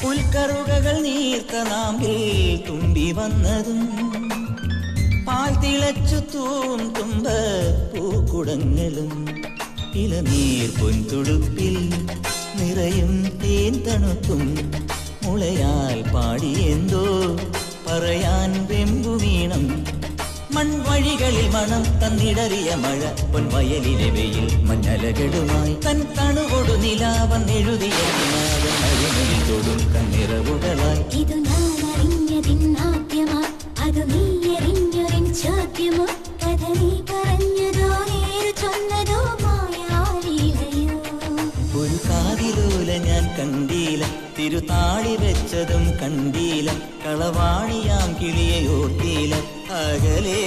പുൽക്കറുകകൾ നീർത്ത നാമ്പിൽ തുമ്പി വന്നതും പാൽ തിളച്ചു തൂം തുമ്പ പൂക്കുടങ്ങളും ഇളനീർ പൊൻതുടുപ്പിൽ നിറയും തേൻ തണുപ്പും മുളയാൽ പാടിയെന്തോ പറയാൻ വെമ്പുവീണം മൺവഴികളിൽ മണം തന്നിടറിയ മഴ പൊൻവയലിലെ വെയിൽ മഞ്ഞലകളുമായി തൻ തണുകൊടു നിലാവെഴുതിയ അഴിമയിൽ തൊടും കണ്ണിറവുകളായി ഇത് ഞാനറിഞ്ഞതിന്നാദ്യമാ അത് നീയറിഞ്ഞൊരിൻ ചോദ്യമോ കഥ നീ പറഞ്ഞതോ നേരു ചൊന്നതോ മായാലീലയോ ഒരു കാതിലോല ഞാൻ കണ്ടീല തിരുതാളി വെച്ചതും കണ്ടീല കളവാണിയാം കിളിയെ ഓർത്തീല അകലേ